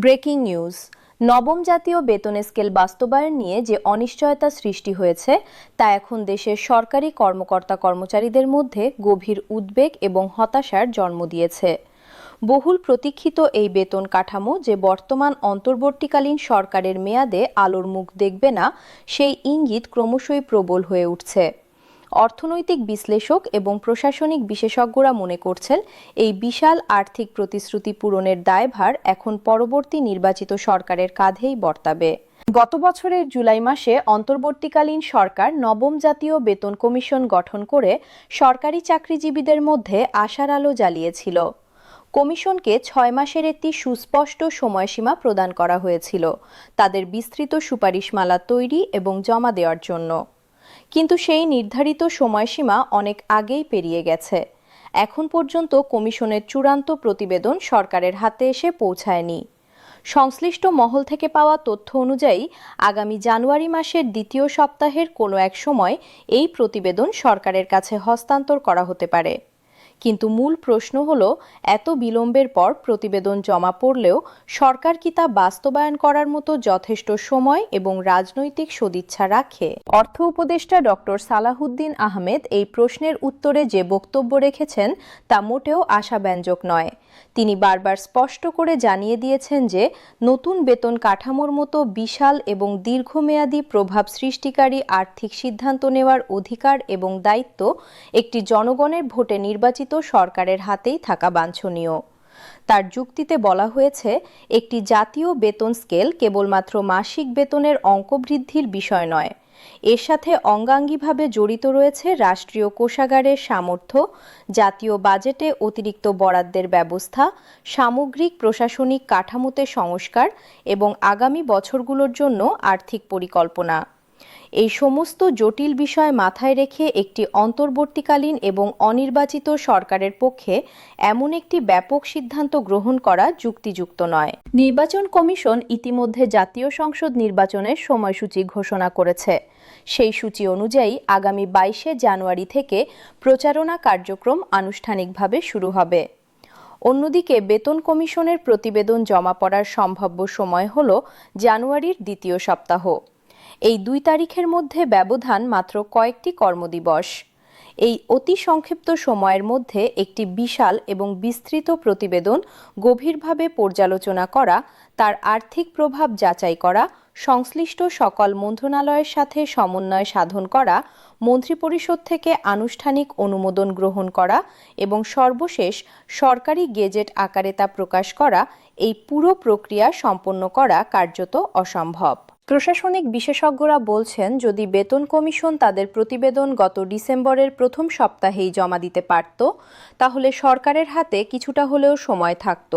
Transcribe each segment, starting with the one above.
Breaking news. নবম জাতীয় বেতন স্কেল বাস্তবায়ন নিয়ে যে অনিশ্চয়তা সৃষ্টি হয়েছে তা এখন দেশের সরকারি কর্মকর্তা কর্মচারীদের মধ্যে গভীর উদ্বেগ এবং হতাশার জন্ম দিয়েছে। বহুল প্রতীক্ষিত এই বেতন কাঠামো যে বর্তমান অন্তর্বর্তীকালীন সরকারের মেয়াদে আলোর মুখ দেখবে না, সেই ইঙ্গিত ক্রমশই প্রবল হয়ে উঠছে। অর্থনৈতিক বিশ্লেষক এবং প্রশাসনিক বিশেষজ্ঞরা মনে করছেন, এই বিশাল আর্থিক প্রতিশ্রুতি পূরণের দায়ভার এখন পরবর্তী নির্বাচিত সরকারের কাঁধেই বর্তাবে। গত বছরের জুলাই মাসে অন্তর্বর্তীকালীন সরকার নবম জাতীয় বেতন কমিশন গঠন করে সরকারি চাকরিজীবীদের মধ্যে আশার আলো জ্বালিয়েছিল। কমিশনকে ৬ মাসের একটি সুস্পষ্ট সময়সীমা প্রদান করা হয়েছিল তাদের বিস্তৃত সুপারিশমালা তৈরি এবং জমা দেওয়ার জন্য। কিন্তু সেই নির্ধারিত সময়সীমা অনেক আগেই পেরিয়ে গেছে। এখন পর্যন্ত কমিশনের চূড়ান্ত প্রতিবেদন সরকারের হাতে এসে পৌঁছায়নি। সংশ্লিষ্ট মহল থেকে পাওয়া তথ্য অনুযায়ী আগামী জানুয়ারি মাসের দ্বিতীয় সপ্তাহের কোনো এক সময় এই প্রতিবেদন সরকারের কাছে হস্তান্তর করা হতে পারে। কিন্তু মূল প্রশ্ন হলো, এত বিলম্বের পর প্রতিবেদন জমা পড়লেও সরকার কি তা বাস্তবায়ন করার মতো যথেষ্ট সময় এবং রাজনৈতিক সদিচ্ছা রাখে? অর্থ উপদেষ্টা ডক্টর সালাহউদ্দিন আহমেদ এই প্রশ্নের উত্তরে যে বক্তব্য রেখেছেন তা মোটেও আশাব্যঞ্জক নয়। তিনি বারবার স্পষ্ট করে জানিয়ে দিয়েছেন যে নতুন বেতন কাঠামোর মতো বিশাল এবং দীর্ঘমেয়াদী প্রভাব সৃষ্টিকারী আর্থিক সিদ্ধান্ত নেওয়ার অধিকার এবং দায়িত্ব একটি জনগণের ভোটে নির্বাচিত সরকারের হাতেই থাকা বাঞ্ছনীয়। তার যুক্তিতে বলা হয়েছে, একটি জাতীয় বেতন স্কেল কেবলমাত্র মাসিক বেতনের অঙ্ক বৃদ্ধির বিষয় নয়, এর সাথে অঙ্গাঙ্গিভাবে জড়িত রয়েছে রাষ্ট্রীয় কোষাগারের সামর্থ্য, জাতীয় বাজেটে অতিরিক্ত বরাদ্দের ব্যবস্থা, সামগ্রিক প্রশাসনিক কাঠামোতে সংস্কার এবং আগামী বছরগুলোর জন্য আর্থিক পরিকল্পনা। এই সমস্ত জটিল বিষয় মাথায় রেখে একটি অন্তর্বর্তীকালীন এবং অনির্বাচিত সরকারের পক্ষে এমন একটি ব্যাপক সিদ্ধান্ত গ্রহণ করা যুক্তিযুক্ত নয়। নির্বাচন কমিশন ইতিমধ্যে জাতীয় সংসদ নির্বাচনের সময়সূচি ঘোষণা করেছে। সেই সূচি অনুযায়ী আগামী 22শে জানুয়ারি থেকে প্রচারণা কার্যক্রম আনুষ্ঠানিকভাবে শুরু হবে। অন্যদিকে বেতন কমিশনের প্রতিবেদন জমা পড়ার সম্ভাব্য সময় হল জানুয়ারির দ্বিতীয় সপ্তাহ। এই 2 তারিখের মধ্যে ব্যবধান মাত্র কয়েকটি কর্মদিবস। এই অতি সংক্ষিপ্ত সময়ের মধ্যে একটি বিশাল এবং বিস্তৃত প্রতিবেদন গভীরভাবে পর্যালোচনা করা, তার আর্থিক প্রভাব যাচাই করা, সংশ্লিষ্ট সকল মন্ত্রণালয়ের সাথে সমন্বয় সাধন করা, মন্ত্রিপরিষদ থেকে আনুষ্ঠানিক অনুমোদন গ্রহণ করা এবং সর্বশেষ সরকারি গেজেট আকারে তা প্রকাশ করা, এই পুরো প্রক্রিয়া সম্পন্ন করা কার্যত অসম্ভব। প্রশাসনিক বিশেষজ্ঞরা বলছেন, যদি বেতন কমিশন তাদের প্রতিবেদন গত ডিসেম্বরের প্রথম সপ্তাহেই জমা দিতে পারত, তাহলে সরকারের হাতে কিছুটা হলেও সময় থাকত।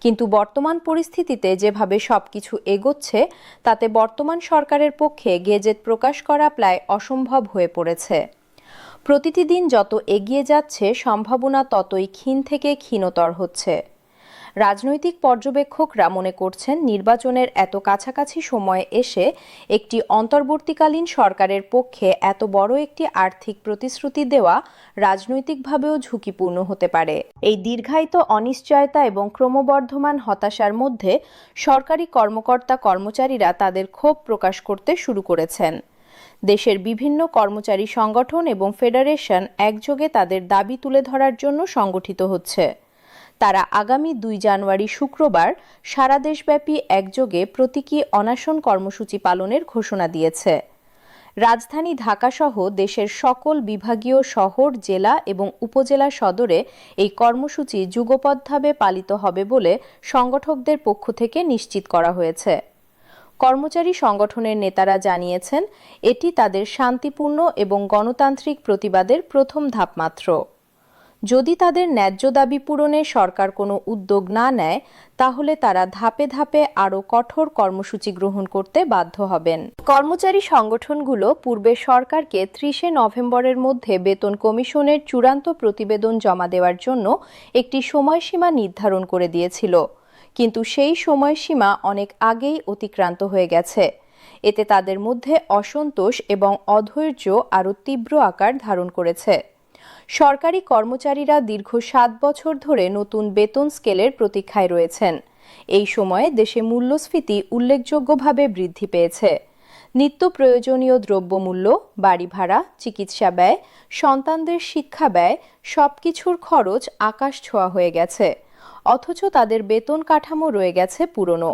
কিন্তু বর্তমান পরিস্থিতিতে যেভাবে সবকিছু এগোচ্ছে, তাতে বর্তমান সরকারের পক্ষে গেজেট প্রকাশ করা প্রায় অসম্ভব হয়ে পড়েছে। প্রতিটি দিন যত এগিয়ে যাচ্ছে, সম্ভাবনা ততই ক্ষীণ থেকে ক্ষীণতর হচ্ছে। রাজনৈতিক পর্যবেক্ষকরা মনে করছেন, নির্বাচনের এত কাছাকাছি সময়ে এসে একটি অন্তর্বর্তীকালীন সরকারের পক্ষে এত বড় একটি আর্থিক প্রতিশ্রুতি দেওয়া রাজনৈতিকভাবেও ঝুঁকিপূর্ণ হতে পারে। এই দীর্ঘায়িত অনিশ্চয়তা এবং ক্রমবর্ধমান হতাশার মধ্যে সরকারি কর্মকর্তা কর্মচারীরা তাদের ক্ষোভ প্রকাশ করতে শুরু করেছেন। দেশের বিভিন্ন কর্মচারী সংগঠন এবং ফেডারেশন একযোগে তাদের দাবি তুলে ধরার জন্য সংগঠিত হচ্ছে। তারা আগামী 2 জানুয়ারি শুক্রবার সারা দেশব্যাপী একযোগে প্রতীকী অনশন কর্মসূচি পালনের ঘোষণা দিয়েছে। রাজধানী ঢাকাসহ দেশের সকল বিভাগীয় শহর, জেলা এবং উপজেলা সদরে এই কর্মসূচি যুগপৎভাবে পালিত হবে বলে সংগঠকদের পক্ষ থেকে নিশ্চিত করা হয়েছে। কর্মচারী সংগঠনের নেতারা জানিয়েছেন, এটি তাদের শান্তিপূর্ণ এবং গণতান্ত্রিক প্রতিবাদের প্রথম ধাপ মাত্র। যদি তাদের ন্যায্য দাবি পূরণে সরকার কোনো উদ্যোগ না নেয়, তাহলে তারা ধাপে ধাপে আরও কঠোর কর্মসূচি গ্রহণ করতে বাধ্য হবেন। কর্মচারী সংগঠনগুলো পূর্বে সরকারকে 30শে নভেম্বরের মধ্যে বেতন কমিশনের চূড়ান্ত প্রতিবেদন জমা দেওয়ার জন্য একটি সময়সীমা নির্ধারণ করে দিয়েছিল, কিন্তু সেই সময়সীমা অনেক আগেই অতিক্রান্ত হয়ে গেছে। এতে তাদের মধ্যে অসন্তোষ এবং অধৈর্য আরও তীব্র আকার ধারণ করেছে। সরকারি কর্মচারীরা দীর্ঘ 7 বছর ধরে নতুন বেতন স্কেলের প্রতীক্ষায় রয়েছেন। এই সময়ে দেশে মূল্যস্ফীতি উল্লেখযোগ্যভাবে বৃদ্ধি পেয়েছে। নিত্য প্রয়োজনীয় দ্রব্যমূল্য, বাড়ি ভাড়া, চিকিৎসা ব্যয়, সন্তানদের শিক্ষা ব্যয় সবকিছুর খরচ আকাশ ছোঁয়া হয়ে গেছে, অথচ তাদের বেতন কাঠামো রয়ে গেছে পুরনো।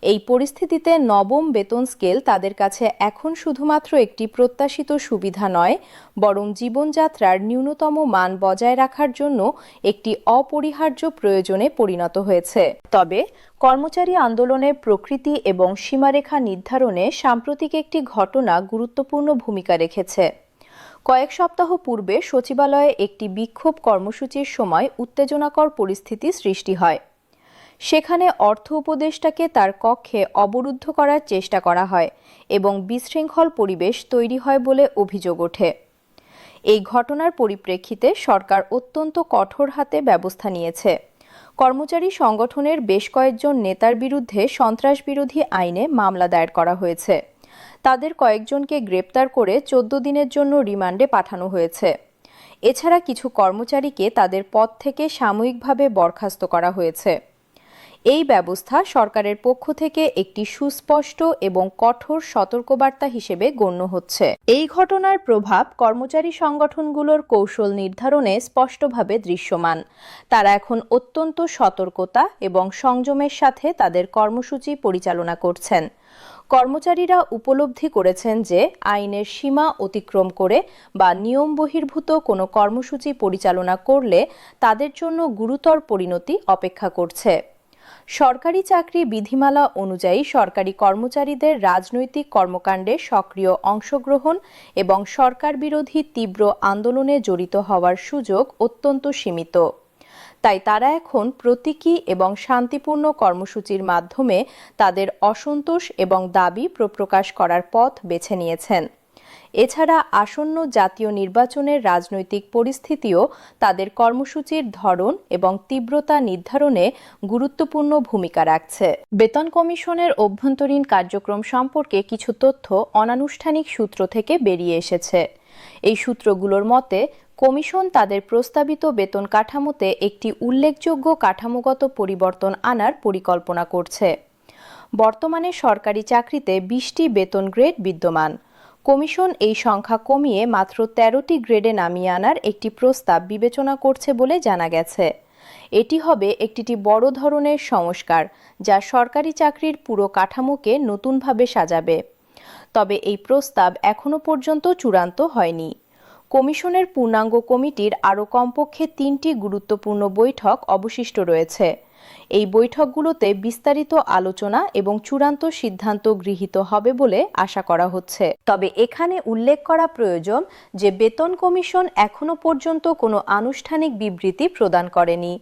এই পরিস্থিতিতে নবম বেতন স্কেল তাদের কাছে এখন শুধুমাত্র একটি প্রত্যাশিত সুবিধা নয়, বরং জীবনযাত্রার ন্যূনতম মান বজায় রাখার জন্য একটি অপরিহার্য প্রয়োজনে পরিণত হয়েছে। তবে কর্মচারী আন্দোলনের প্রকৃতি এবং সীমারেখা নির্ধারণে সাম্প্রতিক একটি ঘটনা গুরুত্বপূর্ণ ভূমিকা রেখেছে। কয়েক সপ্তাহ পূর্বে সচিবালয়ে একটি বিক্ষোভ কর্মসূচির সময় উত্তেজনাকর পরিস্থিতি সৃষ্টি হয়। সেখানে অর্থ উপদেষ্টাকে তার কক্ষে অবরুদ্ধ করার চেষ্টা করা হয় এবং বিশৃঙ্খল পরিবেশ তৈরি হয় বলে অভিযোগ ওঠে। এই ঘটনার পরিপ্রেক্ষিতে সরকার অত্যন্ত কঠোর হাতে ব্যবস্থা নিয়েছে। কর্মচারী সংগঠনের বেশ কয়েকজন নেতার বিরুদ্ধে সন্ত্রাসবিরোধী আইনে মামলা দায়ের করা হয়েছে। তাদের কয়েকজনকে গ্রেপ্তার করে 14 দিনের জন্য রিমান্ডে পাঠানো হয়েছে। এছাড়া কিছু কর্মচারীকে তাদের পদ থেকে সাময়িকভাবে বরখাস্ত করা হয়েছে। এই ব্যবস্থা সরকারের পক্ষ থেকে একটি সুস্পষ্ট এবং কঠোর সতর্কবার্তা হিসেবে গণ্য হচ্ছে। এই ঘটনার প্রভাব কর্মচারী সংগঠনগুলোর কৌশল নির্ধারণে স্পষ্টভাবে দৃশ্যমান। তারা এখন অত্যন্ত সতর্কতা এবং সংযমের সাথে তাদের কর্মসূচি পরিচালনা করছেন। কর্মচারীরা উপলব্ধি করেছেন যে আইনের সীমা অতিক্রম করে বা নিয়ম বহির্ভূত কোনো কর্মসূচি পরিচালনা করলে তাদের জন্য গুরুতর পরিণতি অপেক্ষা করছে। সরকারি চাকরি বিধিমালা অনুযায়ী সরকারি কর্মচারীদের রাজনৈতিক কর্মকাণ্ডে সক্রিয় অংশগ্রহণ এবং সরকার বিরোধী তীব্র আন্দোলনে জড়িত হওয়ার সুযোগ অত্যন্ত সীমিত। তাই তারা এখন প্রতীকী এবং শান্তিপূর্ণ কর্মসূচির মাধ্যমে তাদের অসন্তোষ এবং দাবি প্রকাশ করার পথ বেছে নিয়েছেন। এছাড়া আসন্ন জাতীয় নির্বাচনের রাজনৈতিক পরিস্থিতিও তাদের কর্মসূচির ধরন এবং তীব্রতা নির্ধারণে গুরুত্বপূর্ণ ভূমিকা রাখছে। বেতন কমিশনের অভ্যন্তরীণ কার্যক্রম সম্পর্কে কিছু তথ্য অনানুষ্ঠানিক সূত্র থেকে বেরিয়ে এসেছে। এই সূত্রগুলোর মতে, কমিশন তাদের প্রস্তাবিত বেতন কাঠামোতে একটি উল্লেখযোগ্য কাঠামোগত পরিবর্তন আনার পরিকল্পনা করছে। বর্তমানে সরকারি চাকরিতে 20টি বেতন গ্রেড বিদ্যমান। কমিশন এই সংখ্যা কমিয়ে মাত্র 13টি গ্রেডে নামিয়ে আনার একটি প্রস্তাব বিবেচনা করছে বলে জানা গেছে। এটি হবে একটি বড় ধরনের সংস্কার, যা সরকারি চাকরির পুরো কাঠামোকে নতুনভাবে সাজাবে। তবে এই প্রস্তাব এখনো পর্যন্ত চূড়ান্ত হয়নি। কমিশনের পূর্ণাঙ্গ কমিটির আরও কমপক্ষে 3টি গুরুত্বপূর্ণ বৈঠক অবশিষ্ট রয়েছে। এই বৈঠকগুলোতে বিস্তারিত আলোচনা এবং চূড়ান্ত সিদ্ধান্ত গৃহীত হবে বলে আশা করা হচ্ছে। তবে এখানে উল্লেখ করা প্রয়োজন যে বেতন কমিশন এখনো পর্যন্ত কোনো আনুষ্ঠানিক বিবৃতি প্রদান করেনি।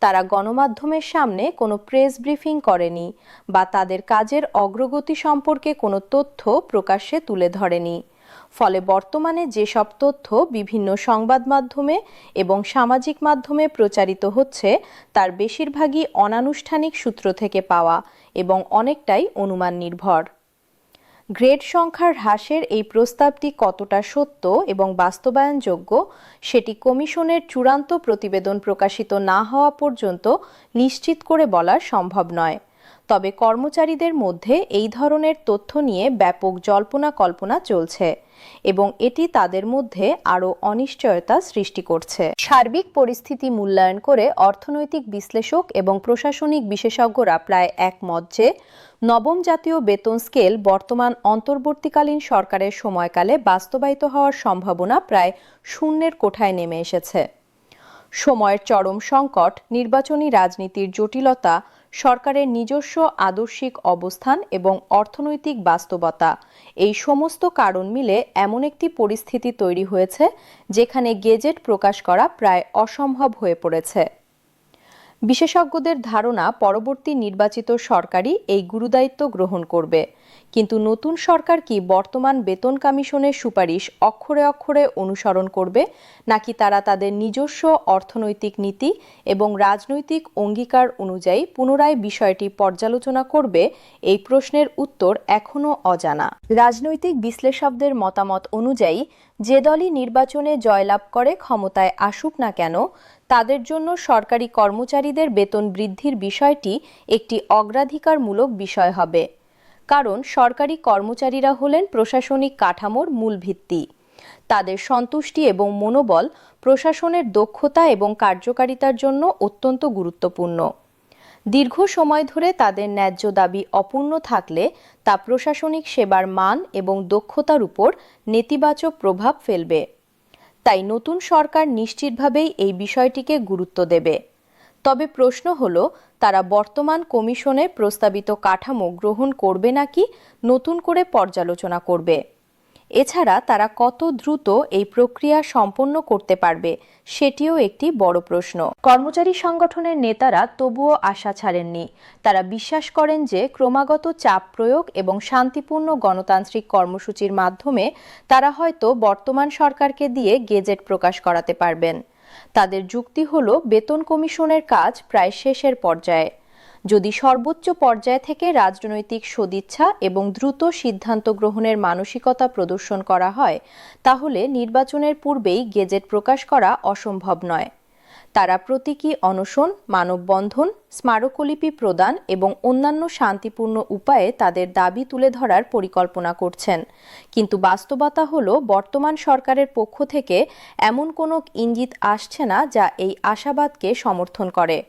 তারা গণমাধ্যমের সামনে কোনো প্রেস ব্রিফিং করেনি বা তাদের কাজের অগ্রগতি সম্পর্কে কোনো তথ্য প্রকাশ্যে তুলে ধরেনি। ফলে বর্তমানে যেসব তথ্য বিভিন্ন সংবাদ মাধ্যমে এবং সামাজিক মাধ্যমে প্রচারিত হচ্ছে তার বেশিরভাগই অনানুষ্ঠানিক সূত্র থেকে পাওয়া এবং অনেকটাই অনুমান নির্ভর। গ্রেড সংখ্যার হ্রাসের এই প্রস্তাবটি কতটা সত্য এবং বাস্তবায়নযোগ্য সেটি কমিশনের চূড়ান্ত প্রতিবেদন প্রকাশিত না হওয়া পর্যন্ত নিশ্চিত করে বলা সম্ভব নয়। তবে কর্মচারীদের মধ্যে এই ধরনের তথ্য নিয়ে ব্যাপক জল্পনা কল্পনা চলছে এবং এটি তাদের মধ্যে আরও অনিশ্চয়তা সৃষ্টি করছে। সার্বিক পরিস্থিতি মূল্যায়ন করে অর্থনৈতিক বিশ্লেষক এবং প্রশাসনিক বিশেষজ্ঞরা প্রায় একমত যে নবম জাতীয় বেতন স্কেল বর্তমান অন্তর্বর্তীকালীন সরকারের সময়কালে বাস্তবায়িত হওয়ার সম্ভাবনা প্রায় শূন্যের কোঠায় নেমে এসেছে। সময়ের চরম সংকট, নির্বাচনী রাজনীতির জটিলতা, সরকারের নিজস্ব আদর্শিক অবস্থান এবং অর্থনৈতিক বাস্তবতা, এই সমস্ত কারণ মিলে এমন একটি পরিস্থিতি তৈরি হয়েছে যেখানে গেজেট প্রকাশ করা প্রায় অসম্ভব হয়ে পড়েছে। বিশেষজ্ঞদের ধারণা পরবর্তী নির্বাচিত সরকারই এই গুরুদায়িত্ব গ্রহণ করবে। কিন্তু নতুন সরকার কি বর্তমান বেতন কমিশনের সুপারিশ অক্ষরে অক্ষরে অনুসরণ করবে, নাকি তারা তাদের নিজস্ব অর্থনৈতিক নীতি এবং রাজনৈতিক অঙ্গীকার অনুযায়ী পুনরায় বিষয়টি পর্যালোচনা করবে, এই প্রশ্নের উত্তর এখনও অজানা। রাজনৈতিক বিশ্লেষকদের মতামত অনুযায়ী যে দলই নির্বাচনে জয়লাভ করে ক্ষমতায় আসুক না কেন, তাদের জন্য সরকারি কর্মচারীদের বেতন বৃদ্ধির বিষয়টি একটি অগ্রাধিকারমূলক বিষয় হবে। কারণ সরকারি কর্মচারীরা হলেন প্রশাসনিক কাঠামোর মূল ভিত্তি। তাদের সন্তুষ্টি এবং মনোবল প্রশাসনের দক্ষতা এবং কার্যকারিতার জন্য অত্যন্ত গুরুত্বপূর্ণ। দীর্ঘ সময় ধরে তাদের ন্যায্য দাবি অপূর্ণ থাকলে তা প্রশাসনিক সেবার মান এবং দক্ষতার উপর নেতিবাচক প্রভাব ফেলবে। তাই নতুন সরকার নিশ্চিতভাবেই এই বিষয়টিকে গুরুত্ব দেবে। তবে প্রশ্ন হলো, তারা বর্তমান কমিশনের প্রস্তাবিত কাঠামো গ্রহণ করবে নাকি নতুন করে পর্যালোচনা করবে। এছাড়া তারা কত দ্রুত এই প্রক্রিয়া সম্পন্ন করতে পারবে সেটিও একটি বড় প্রশ্ন। কর্মচারী সংগঠনের নেতারা তবুও আশা ছাড়েননি। তারা বিশ্বাস করেন যে ক্রমাগত চাপ প্রয়োগ এবং শান্তিপূর্ণ গণতান্ত্রিক কর্মসূচির মাধ্যমে তারা হয়তো বর্তমান সরকারকে দিয়ে গেজেট প্রকাশ করাতে পারবেন। তাদের যুক্তি হলো, বেতন কমিশনের কাজ প্রায় শেষের পর্যায়ে। যদি সর্বোচ্চ পর্যায় থেকে রাজনৈতিক সদিচ্ছা এবং দ্রুত সিদ্ধান্ত গ্রহণের মানসিকতা প্রদর্শন করা হয়, তাহলে নির্বাচনের পূর্বেই গেজেট প্রকাশ করা অসম্ভব নয়। তারা প্রতীকী অনশন, মানববন্ধন, স্মারকলিপি প্রদান এবং অন্যান্য শান্তিপূর্ণ উপায়ে তাদের দাবি তুলে ধরার পরিকল্পনা করছেন। কিন্তু বাস্তবতা হলো, বর্তমান সরকারের পক্ষ থেকে এমন কোনো ইঙ্গিত আসছে না যা এই আশাবাদকে সমর্থন করে।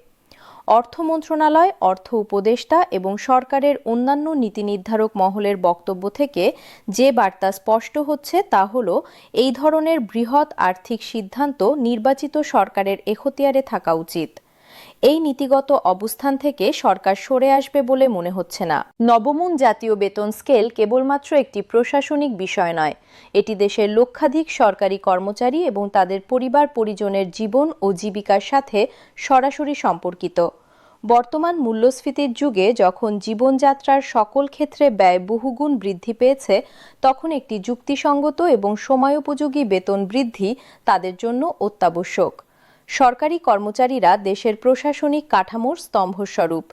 অর্থ মন্ত্রণালয়, অর্থ উপদেষ্টা এবং সরকারের অন্যান্য নীতি নির্ধারক মহলের বক্তব্য থেকে যে বার্তা স্পষ্ট হচ্ছে তা হলো, এই ধরনের বৃহৎ আর্থিক সিদ্ধান্ত নির্বাচিত সরকারের এখতিয়ারে থাকা উচিত। এই নীতিগত অবস্থান থেকে সরকার সরে আসবে বলে মনে হচ্ছে না। নবম জাতীয় বেতন স্কেল কেবলমাত্র একটি প্রশাসনিক বিষয় নয়, এটি দেশের লক্ষাধিক সরকারি কর্মচারী এবং তাদের পরিবার পরিজনের জীবন ও জীবিকার সাথে সরাসরি সম্পর্কিত। বর্তমান মূল্যস্ফীতির যুগে যখন জীবনযাত্রার সকল ক্ষেত্রে ব্যয় বহুগুণ বৃদ্ধি পেয়েছে, তখন একটি যুক্তিসঙ্গত এবং সময়োপযোগী বেতন বৃদ্ধি তাদের জন্য অত্যাবশ্যক। সরকারি কর্মচারীরা দেশের প্রশাসনিক কাঠামোর স্তম্ভস্বরূপ।